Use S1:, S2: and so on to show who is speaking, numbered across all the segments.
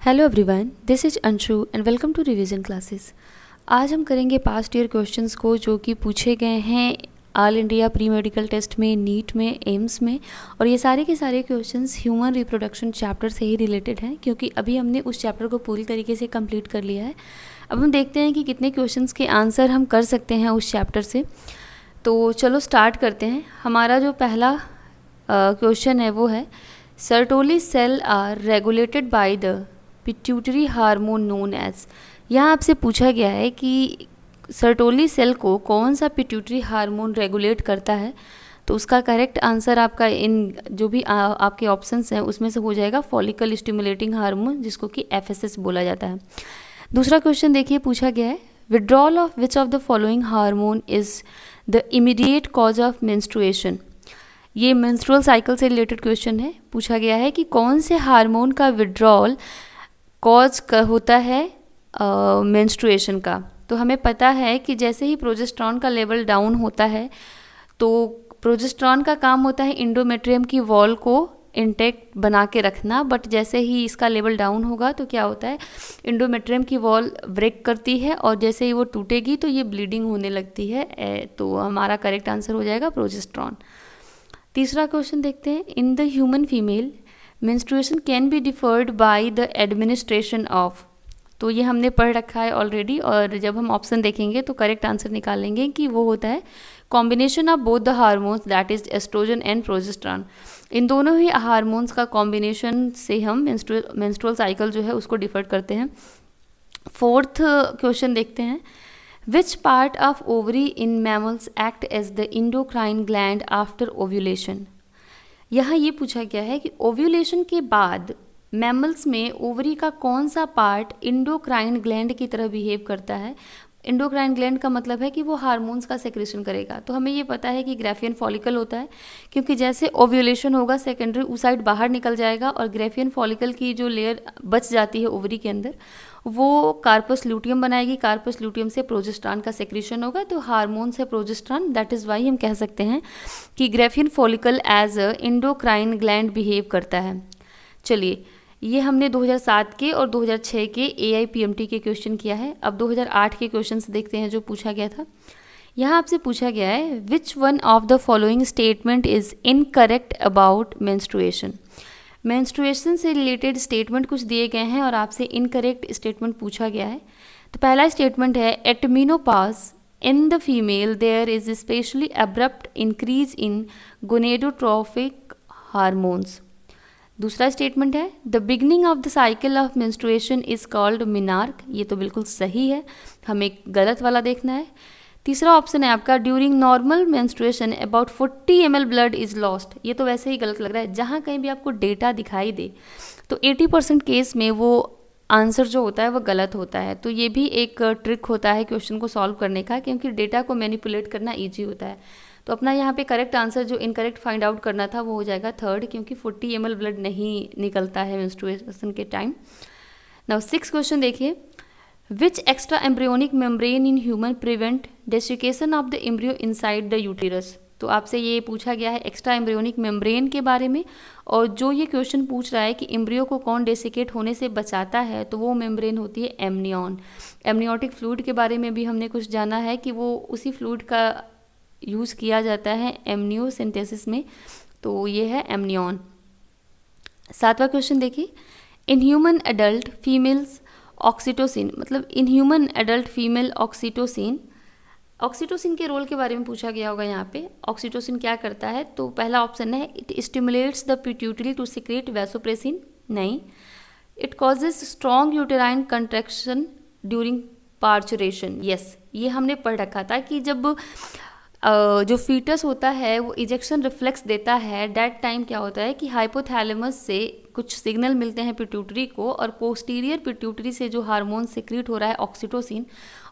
S1: Hello everyone, this is Anshu and welcome to revision classes. आज हम करेंगे पास्ट ईयर क्वेश्चंस को जो कि पूछे गए हैं all India pre medical test में, नीट में, एम्स में। और ये सारे के सारे क्वेश्चंस ह्यूमन रिप्रोडक्शन चैप्टर से ही रिलेटेड हैं, क्योंकि अभी हमने उस चैप्टर को पूरी तरीके से कंप्लीट कर लिया है। अब हम देखते हैं कि कितने क्वेश्चंस के आंसर हम कर सकते हैं उस चैप्टर से। तो चलो स्टार्ट करते हैं। हमारा जो पहला क्वेश्चन है वो है, Sertoli cell are regulated by the pituitary hormone known as. यहाँ आपसे पूछा गया है कि सर्टोली सेल को कौन सा पिट्यूटरी हार्मोन रेगुलेट करता है। तो उसका करेक्ट आंसर आपका इन जो भी आपके ऑप्शंस हैं उसमें से हो जाएगा फॉलिकल स्टिमुलेटिंग हार्मोन, जिसको कि FSH बोला जाता है। दूसरा क्वेश्चन देखिए, पूछा गया है withdrawal of which of the following hormone is the immediate cause of menstruation. ये मेंस्ट्रुअल साइकिल से रिलेटेड क्वेश्चन है। पूछा गया है कि कौन से हार्मोन का विड्रॉल कॉज होता है मेंस्ट्रुएशन का। तो हमें पता है कि जैसे ही प्रोजेस्टेरॉन का लेवल डाउन होता है तो प्रोजेस्टेरॉन का काम होता है इंडोमेट्रियम की वॉल को इंटैक्ट बना के रखना, बट जैसे ही इसका लेवल डाउन होगा तो क्या होता है, इंडोमेट्रियम की वॉल ब्रेक करती है और जैसे ही वो टूटेगी तो ये ब्लीडिंग होने लगती है। तो हमारा करेक्ट आंसर हो जाएगा प्रोजेस्टेरॉन। तीसरा क्वेश्चन देखते हैं, in the human female menstruation can be deferred by the administration of. तो ये हमने पढ़ रखा है ऑलरेडी, और जब हम ऑप्शन देखेंगे तो करेक्ट आंसर निकालेंगे कि वो होता है combination of both the hormones, that is oestrogen and progesterone. इन दोनों ही हार्मोन्स का कॉम्बिनेशन से हम मेंस्ट्रुअल साइकिल जो है उसको डिफर्ड करते हैं। फोर्थ क्वेश्चन देखते हैं, which part of ovary in mammals act as the endocrine gland after ovulation. यहाँ ये पूछा गया है कि ओव्यूलेशन के बाद मैमल्स में ओवरी का कौन सा पार्ट इंडोक्राइन ग्लैंड की तरह बिहेव करता है। इंडोक्राइन ग्लैंड का मतलब है कि वो हार्मोन्स का सेक्रेशन करेगा। तो हमें ये पता है कि ग्राफियन फॉलिकल होता है, क्योंकि जैसे ओव्यूलेशन होगा सेकेंडरी oocyte बाहर निकल जाएगा और ग्राफियन फॉलिकल की जो लेयर बच जाती है ओवरी के अंदर वो कार्पस ल्यूटियम बनाएगी। कार्पस ल्यूटियम से प्रोजेस्टेरॉन का सेक्रेशन होगा, तो हार्मोन से प्रोजेस्टेरॉन, दैट इज़ वाई हम कह सकते हैं कि Graafian follicle as a endocrine gland behave करता है। चलिए, ये हमने 2007 के और 2006 के AIPMT के क्वेश्चन किया है। अब 2008 के क्वेश्चन देखते हैं जो पूछा गया था। यहाँ आपसे पूछा गया है, which one of the following statement is incorrect about menstruation. Menstruation से रिलेटेड स्टेटमेंट कुछ दिए गए हैं और आपसे इनकरेक्ट स्टेटमेंट पूछा गया है। तो पहला स्टेटमेंट है, at menopause in the female there is specially abrupt increase in gonadotrophic hormones. दूसरा स्टेटमेंट है, the beginning of the cycle of menstruation is called menarche. ये तो बिल्कुल सही है, हमें गलत वाला देखना है। तीसरा ऑप्शन है आपका, during normal menstruation about 40 ml blood is lost. ये तो वैसे ही गलत लग रहा है। जहाँ कहीं भी आपको डेटा दिखाई दे तो 80% केस में वो आंसर जो होता है वो गलत होता है। तो ये भी एक ट्रिक होता है क्वेश्चन को सॉल्व करने का, क्योंकि डेटा को मैनिपुलेट करना ईजी होता है। तो अपना यहाँ पे करेक्ट आंसर जो इनकरेक्ट फाइंड आउट करना था वो हो जाएगा थर्ड, क्योंकि 40 ml ब्लड नहीं निकलता है मेंस्ट्रुएशन के टाइम। नाउ 6 क्वेश्चन देखिए, which extra embryonic membrane in human prevent desiccation of the embryo inside the uterus. तो आपसे ये पूछा गया है एक्स्ट्रा एम्ब्रियोनिक मेम्ब्रेन के बारे में, और जो ये क्वेश्चन पूछ रहा है कि एम्ब्रियो को कौन डेसिकेट होने से बचाता है, तो वो मेम्ब्रेन होती है एमनियन। एमनियोटिक फ्लूइड के बारे में भी हमने कुछ जाना है कि वो उसी फ्लूइड का यूज़ किया जाता है एमनियोसिंथेसिस में, तो ये है एमनियन। 7वां क्वेश्चन देखिए, in human adult females oxytocin, मतलब in human adult female oxytocin, oxytocin के रोल के बारे में पूछा गया होगा। यहाँ पे ऑक्सीटोसिन क्या करता है, तो पहला ऑप्शन है, it stimulates the pituitary to secrete vasopressin. नहीं। It causes strong uterine contraction during parturition. Yes, ये हमने पढ़ रखा था कि जब जो फीटस होता है वो इजेक्शन रिफ्लेक्स देता है, डेट टाइम क्या होता है कि हाइपोथैलेमस से कुछ सिग्नल मिलते हैं पिट्यूटरी को, और पोस्टीरियर पिट्यूटरी से जो हार्मोन सिक्रीट हो रहा है ऑक्सीटोसिन,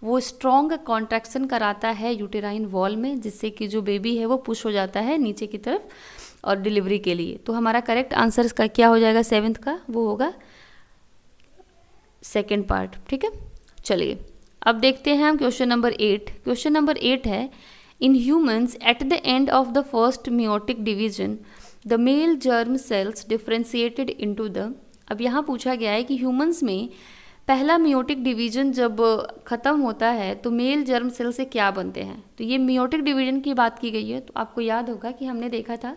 S1: वो स्ट्रॉन्ग कॉन्ट्रैक्शन कराता है यूटेराइन वॉल में, जिससे कि जो बेबी है वो पुश हो जाता है नीचे की तरफ और डिलीवरी के लिए। तो हमारा करेक्ट आंसर इसका क्या हो जाएगा 7th का, वो होगा सेकेंड पार्ट। ठीक है, चलिए अब देखते हैं हम क्वेश्चन नंबर 8। क्वेश्चन नंबर 8 है, in humans at the end of the first meiotic division the male germ cells differentiated into the। अब यहाँ पूछा गया है कि ह्यूमंस में पहला मियोटिक डिवीजन जब ख़त्म होता है तो मेल जर्म सेल से क्या बनते हैं। तो ये मियोटिक डिवीजन की बात की गई है। तो आपको याद होगा कि हमने देखा था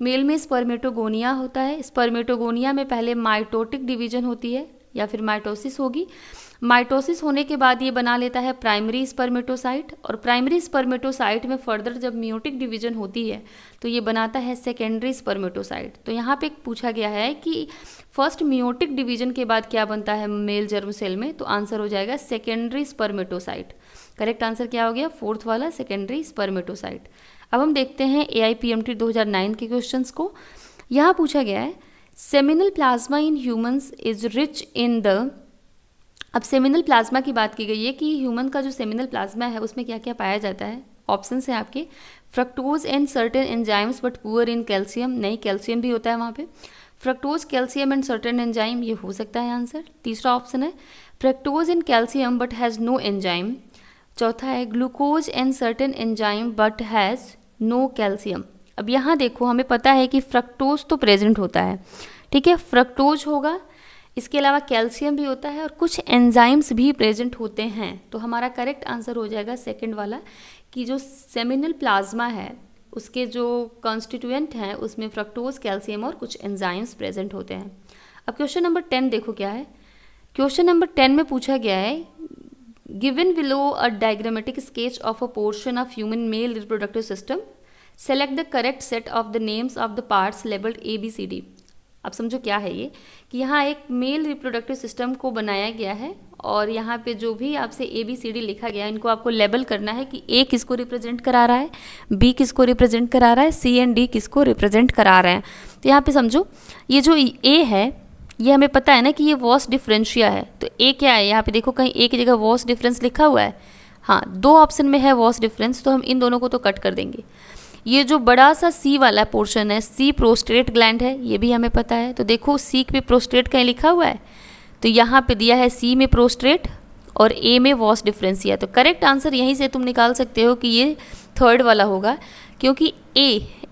S1: मेल में स्पर्मेटोगोनिया होता है। स्पर्मेटोगोनिया में पहले माइटोटिक डिवीजन होती है या फिर माइटोसिस होगी। माइटोसिस होने के बाद ये बना लेता है प्राइमरी स्पर्मेटोसाइट, और प्राइमरी स्पर्मेटोसाइट में फर्दर जब मियोटिक डिवीजन होती है तो ये बनाता है सेकेंडरी स्पर्मेटोसाइट। तो यहाँ पे पूछा गया है कि फर्स्ट मियोटिक डिवीजन के बाद क्या बनता है मेल जर्म सेल में, तो आंसर हो जाएगा सेकेंडरी स्पर्मेटोसाइट। करेक्ट आंसर क्या हो गया, फोर्थ वाला सेकेंडरी स्पर्मेटोसाइट। अब हम देखते हैं AIPMT 2009 के क्वेश्चंस को। यहाँ पूछा गया है seminal plasma in humans is rich in the. अब सेमिनल प्लाज्मा की बात की गई है कि ह्यूमन का जो सेमिनल प्लाज्मा है उसमें क्या क्या पाया जाता है। ऑप्शंस हैं आपके, fructose and certain enzymes but poor in calcium, नहीं कैल्शियम भी होता है वहाँ पे। Fructose calcium and certain enzyme, ये हो सकता है आंसर। तीसरा ऑप्शन है fructose and calcium but has no enzyme. चौथा है glucose and certain enzyme but has no calcium. अब यहाँ देखो हमें पता है कि फ्रक्टोज तो प्रेजेंट होता है, ठीक है, फ्रक्टोज होगा, इसके अलावा कैल्शियम भी होता है और कुछ एंजाइम्स भी प्रेजेंट होते हैं। तो हमारा करेक्ट आंसर हो जाएगा सेकंड वाला कि जो सेमिनल प्लाज्मा है उसके जो कॉन्स्टिट्यूएंट हैं उसमें फ्रक्टोज, कैल्शियम और कुछ एंजाइम्स प्रेजेंट होते हैं। अब क्वेश्चन नंबर 10 देखो क्या है। क्वेश्चन नंबर 10 में पूछा गया है given below a diagrammatic sketch of a portion of human male reproductive system, select the correct set of the names of the parts labelled ABCD। अब समझो क्या है ये कि यहाँ एक मेल रिप्रोडक्टिव सिस्टम को बनाया गया है और यहाँ पे जो भी आपसे ABCD लिखा गया है इनको आपको लेबल करना है कि A किसको रिप्रेजेंट करा रहा है, B किसको रिप्रेजेंट करा रहा है, C एंड D किसको रिप्रेजेंट करा रहे हैं। तो यहाँ पे समझो ये जो A है ये हमें पता है ना कि ये वॉस डिफरेंशिया है। तो A क्या है, यहाँ पे देखो कहीं A की जगह वॉस डिफरेंस लिखा हुआ है, हाँ 2 ऑप्शन में है वॉस डिफरेंस, तो हम इन दोनों को तो कट कर देंगे। ये जो बड़ा सा C वाला पोर्शन है C प्रोस्टेट ग्लैंड है, ये भी हमें पता है। तो देखो C पे प्रोस्टेट कहीं लिखा हुआ है, तो यहाँ पे दिया है C में प्रोस्टेट और A में वॉस डिफरेंसिया। तो करेक्ट आंसर यहीं से तुम निकाल सकते हो कि ये थर्ड वाला होगा, क्योंकि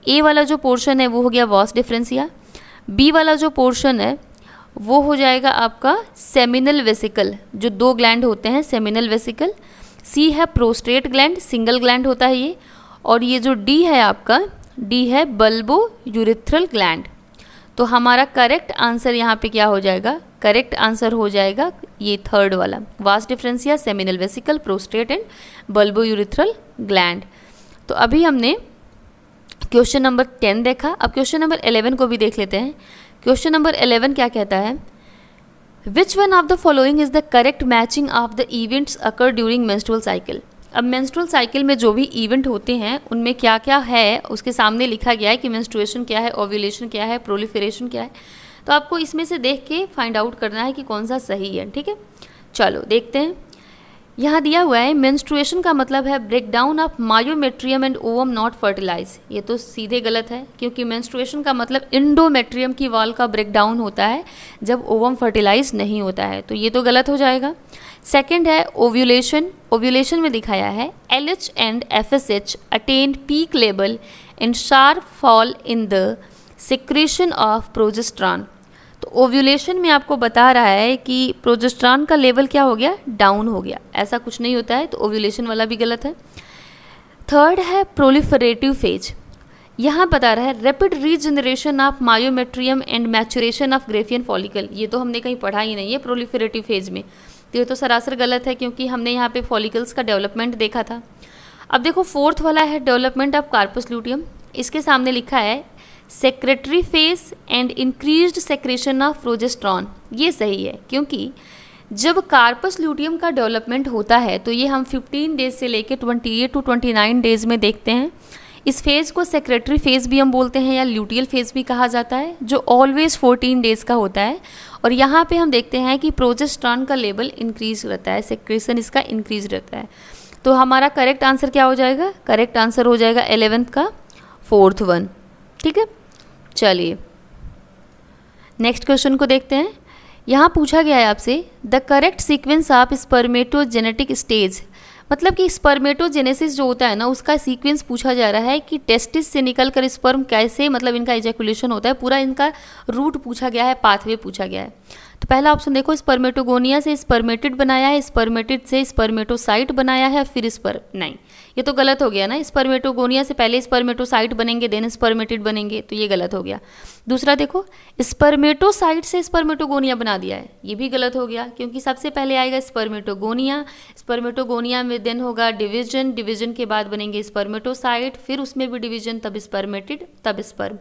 S1: A वाला जो पोर्शन है वो हो गया वॉस डिफरेंसिया, B वाला जो पोर्शन है वो हो जाएगा आपका सेमिनल वेसिकल, जो 2 ग्लैंड होते हैं सेमिनल वेसिकल। C है प्रोस्टेट ग्लैंड, सिंगल ग्लैंड होता है ये, और ये जो D है आपका D है बल्बो यूरिथ्रल ग्लैंड। तो हमारा करेक्ट आंसर यहाँ पे क्या हो जाएगा, करेक्ट आंसर हो जाएगा ये थर्ड वाला vas deferentia, seminal vesicle, prostate and bulbourethral gland. तो अभी हमने क्वेश्चन नंबर 10 देखा, अब क्वेश्चन नंबर 11 को भी देख लेते हैं। क्वेश्चन नंबर 11 क्या कहता है, which one of the following is the correct matching of the events occur during menstrual cycle. अब मेंस्ट्रुअल साइकिल में जो भी इवेंट होते हैं उनमें क्या क्या है उसके सामने लिखा गया है कि मेंस्ट्रुएशन क्या है, ओव्यूलेशन क्या है, प्रोलिफरेशन क्या है। तो आपको इसमें से देख के फाइंड आउट करना है कि कौन सा सही है, ठीक है। चलो देखते हैं, यहाँ दिया हुआ है मेंस्ट्रुएशन का मतलब है break down of myometrium and ovum not fertilize. ये तो सीधे गलत है, क्योंकि मेंस्ट्रुएशन का मतलब इंडोमेट्रियम की वॉल का ब्रेक डाउन होता है जब ओवम फर्टिलाइज नहीं होता है, तो ये तो गलत हो जाएगा। सेकेंड है ओव्यूलेशन, ओव्यूलेशन में दिखाया है LH and FSH attain peak level and sharp fall in the secretion of progesterone. तो ओव्यूलेशन में आपको बता रहा है कि प्रोजेस्टेरॉन का लेवल क्या हो गया, डाउन हो गया, ऐसा कुछ नहीं होता है, तो ओव्यूलेशन वाला भी गलत है। थर्ड है प्रोलिफरेटिव फेज, यहाँ बता रहा है rapid regeneration of myometrium and maturation of Graafian follicle. ये तो हमने कहीं पढ़ा ही नहीं है प्रोलिफरेटिव फेज में, तो ये तो सरासर गलत है, क्योंकि हमने यहाँ पे फॉलिकल्स का डेवलपमेंट देखा था। अब देखो फोर्थ वाला है डेवलपमेंट ऑफ कार्पस ल्यूटियम, इसके सामने लिखा है secretary phase and increased secretion of progesterone. ये सही है, क्योंकि जब कार्पस ल्यूटियम का डेवलपमेंट होता है तो ये हम 15 डेज से लेकर 28 to 29 डेज में देखते हैं। इस फेज़ को सेक्रेटरी फेज़ भी हम बोलते हैं या ल्यूटियल फेज़ भी कहा जाता है, जो ऑलवेज 14 डेज़ का होता है। और यहाँ पे हम देखते हैं कि प्रोजेस्टेरॉन का लेवल इंक्रीज रहता है, सेक्रेशन इसका इंक्रीज रहता है। तो हमारा करेक्ट आंसर क्या हो जाएगा, करेक्ट आंसर हो जाएगा 11th का फोर्थ वन, ठीक है। चलिए नेक्स्ट क्वेश्चन को देखते हैं। यहाँ पूछा गया है आपसे the correct sequence of spermatogenetic stage मतलब कि स्पर्मेटोजेनेसिस जो होता है ना, उसका सीक्वेंस पूछा जा रहा है कि टेस्टिस से निकल कर स्पर्म कैसे, मतलब इनका इजैकुलेशन होता है, पूरा इनका रूट पूछा गया है, पाथवे पूछा गया है। तो पहला ऑप्शन देखो, स्पर्मेटोगोनिया से स्पर्मेटिड बनाया है, स्पर्मेटिड से स्पर्मेटोसाइट बनाया है, फिर नहीं, ये तो गलत हो गया ना। स्पर्मेटोगोनिया से पहले स्पर्मेटोसाइट बनेंगे, देन स्पर्मेटिड बनेंगे, तो ये गलत हो गया। दूसरा देखो, स्पर्मेटोसाइट से स्पर्मेटोगोनिया बना दिया है, ये भी गलत हो गया, क्योंकि सबसे पहले आएगा स्पर्मेटोगोनिया, स्पर्मेटोगोनिया में देन होगा डिवीजन, डिवीजन के बाद बनेंगे स्पर्मेटोसाइट, फिर उसमें भी डिवीजन, तब स्पर्मेटिड, तब स्पर्म।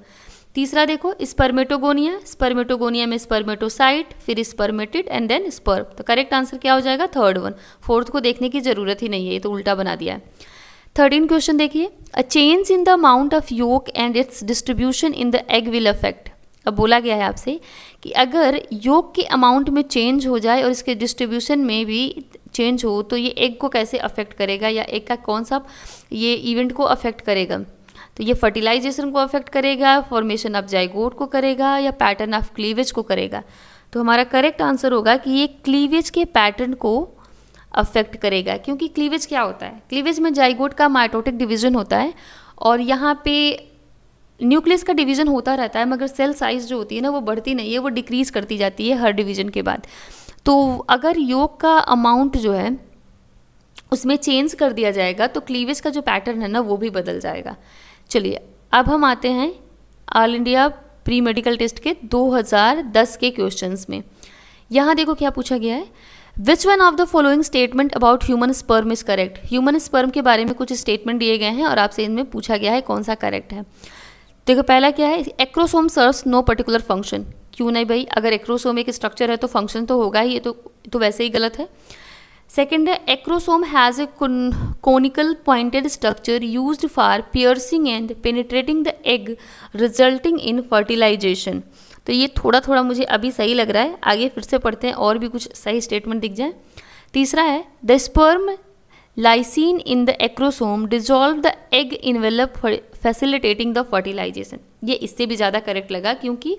S1: तीसरा देखो, स्पर्मेटोगोनिया, स्पर्मेटोगोनिया में स्पर्मेटोसाइट, फिर स्पर्मेटिड एंड देन स्पर्म। तो करेक्ट आंसर क्या हो जाएगा? Third one. फोर्थ को देखने की जरूरत ही नहीं है, ये तो उल्टा बना दिया है। 13 क्वेश्चन देखिए, a change in the amount of yolk and its distribution in the egg will affect. अब बोला गया है आपसे कि अगर योक के अमाउंट में चेंज हो जाए और इसके डिस्ट्रीब्यूशन में भी चेंज हो तो ये एग को कैसे अफेक्ट करेगा, या एग का कौन सा ये इवेंट को अफेक्ट करेगा। तो ये फर्टिलाइजेशन को अफेक्ट करेगा, फॉर्मेशन ऑफ जाइगोट को करेगा, या पैटर्न ऑफ क्लीवेज को करेगा। तो हमारा करेक्ट आंसर होगा कि ये क्लीवेज के पैटर्न को अफेक्ट करेगा, क्योंकि क्लीवेज क्या होता है, क्लीवेज में जाइगोट का माइटोटिक डिवीजन होता है और यहाँ पे न्यूक्लियस का डिवीजन होता रहता है, मगर सेल साइज जो होती है ना वो बढ़ती नहीं है, वो डिक्रीज करती जाती है हर डिवीजन के बाद। तो अगर योग का अमाउंट जो है उसमें चेंज कर दिया जाएगा तो क्लीवेज का जो पैटर्न है ना वो भी बदल जाएगा। चलिए अब हम आते हैं all India pre medical test के 2010 के क्वेश्चंस में। यहाँ देखो क्या पूछा गया है, which one of the following statement about human sperm is correct. Human sperm के बारे में कुछ स्टेटमेंट दिए गए हैं और आपसे इनमें पूछा गया है कौन सा करेक्ट है। देखो पहला क्या है, acrosome serves no particular function. क्यों नहीं भाई, अगर एक्रोसोम एक स्ट्रक्चर है तो फंक्शन तो होगा ही, ये तो वैसे ही गलत है। सेकेंड है, acrosome has a conical pointed structure used for piercing and penetrating the egg resulting in fertilization. तो ये थोड़ा थोड़ा मुझे अभी सही लग रहा है, आगे फिर से पढ़ते हैं और भी कुछ सही स्टेटमेंट दिख जाए। तीसरा है, the sperm lysin in the acrosome dissolve the egg envelope facilitating the fertilization. ये इससे भी ज़्यादा करेक्ट लगा, क्योंकि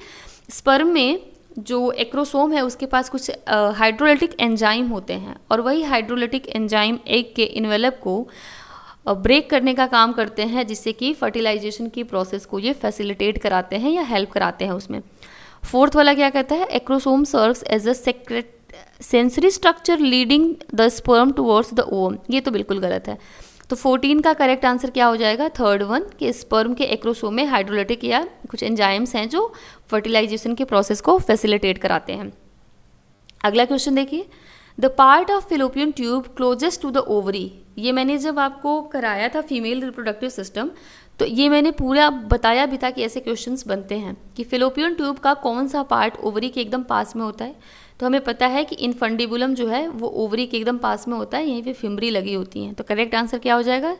S1: स्पर्म में जो एक्रोसोम है उसके पास कुछ हाइड्रोलिटिक एंजाइम होते हैं और वही हाइड्रोलिटिक एंजाइम एग के इन्वेलप को ब्रेक करने का काम करते हैं, जिससे कि फर्टिलाइजेशन की प्रोसेस को ये फैसिलिटेट कराते हैं या हेल्प कराते हैं उसमें। फोर्थ वाला क्या कहता है, acrosome serves as a sensory structure leading the sperm towards the ovum. ये तो बिल्कुल गलत है। तो 14 का करेक्ट आंसर क्या हो जाएगा, थर्ड वन, कि स्पर्म के एक्रोसोम में हाइड्रोलिटिक या कुछ एंजाइम्स हैं जो फर्टिलाइजेशन के प्रोसेस को फैसिलिटेट कराते हैं। अगला क्वेश्चन देखिए, the part of fallopian tube closest to the ovary. ये मैंने जब आपको कराया था फीमेल रिप्रोडक्टिव सिस्टम तो ये मैंने पूरा बताया भी था कि ऐसे क्वेश्चंस बनते हैं कि फिलोपियन ट्यूब का कौन सा पार्ट ओवरी के एकदम पास में होता है। तो हमें पता है कि इनफंडिबुलम जो है वो ओवरी के एकदम पास में होता है, यहीं पे फिम्बरी लगी होती हैं। तो करेक्ट आंसर क्या हो जाएगा,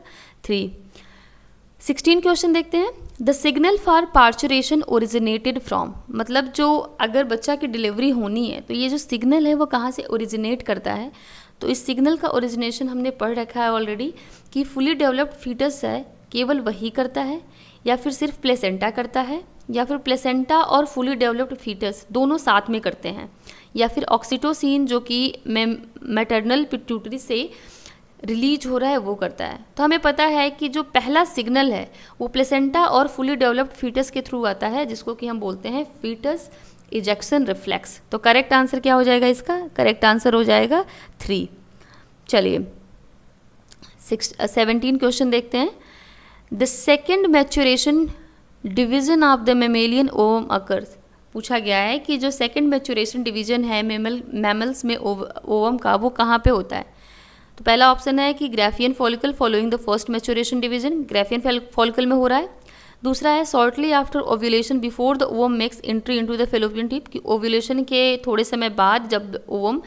S1: 3। 16 क्वेश्चन देखते हैं, the signal for parturition originated from. मतलब जो अगर बच्चा की डिलीवरी होनी है तो ये जो सिग्नल है वो कहाँ से ओरिजिनेट करता है। तो इस सिग्नल का ओरिजिनेशन हमने पढ़ रखा है ऑलरेडी कि फुली डेवलप्ड फीटस है केवल वही करता है, या फिर सिर्फ प्लेसेंटा करता है, या फिर प्लेसेंटा और फुली डेवलप्ड फीटस दोनों साथ में करते हैं, या फिर ऑक्सीटोसिन जो कि मैटरनल पिट्यूटरी से रिलीज हो रहा है वो करता है। तो हमें पता है कि जो पहला सिग्नल है वो प्लेसेंटा और फुली डेवलप्ड फीटस के थ्रू आता है, जिसको कि हम बोलते हैं फीटस इजेक्शन रिफ्लेक्स। तो करेक्ट आंसर क्या हो जाएगा इसका, करेक्ट आंसर हो जाएगा 3। चलिए 17 क्वेश्चन देखते हैं, the second maturation division of the mammalian ovum occurs. पूछा गया है कि जो सेकेंड मैच्योरेशन डिवीजन है मैमल्स में ओवम का वो कहाँ पे होता है। तो पहला ऑप्शन है कि Graafian follicle following the first maturation division, Graafian follicle में हो रहा है। दूसरा है shortly after ovulation before the ovum makes entry into the fallopian tube, कि ओव्यूलेशन के थोड़े समय बाद जब ओवम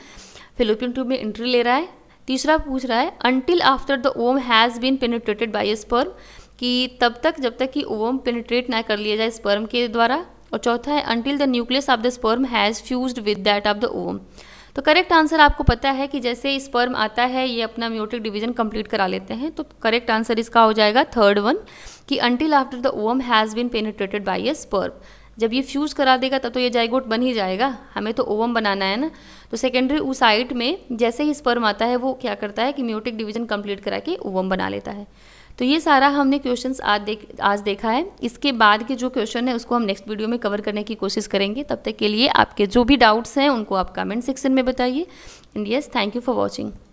S1: फेलोपियन ट्यूब में एंट्री ले रहा है। तीसरा पूछ रहा है until after the ovum has been penetrated by a sperm, कि तब तक जब तक कि ओवम पेनिट्रेट ना कर लिया जाए स्पर्म के द्वारा। और चौथा है until the nucleus of the sperm has fused with that of the ovum. तो करेक्ट आंसर आपको पता है कि जैसे स्पर्म आता है ये अपना म्यूटिक डिवीजन कंप्लीट करा लेते हैं, तो करेक्ट आंसर इसका हो जाएगा थर्ड वन, कि until after the ovum has been penetrated by a sperm. जब ये फ्यूज़ करा देगा तब तो ये जाइगोट बन ही जाएगा, हमें तो ओवम बनाना है ना। तो सेकेंडरी oocyte में जैसे ही स्पर्म आता है वो क्या करता है कि म्यूटिक डिवीजन कंप्लीट करा के ओवम बना लेता है। तो ये सारा हमने क्वेश्चंस आज देखा है। इसके बाद के जो क्वेश्चन है उसको हम नेक्स्ट वीडियो में कवर करने की कोशिश करेंगे। तब तक के लिए आपके जो भी डाउट्स हैं उनको आप कमेंट सेक्शन में बताइए। And yes, thank you for watching.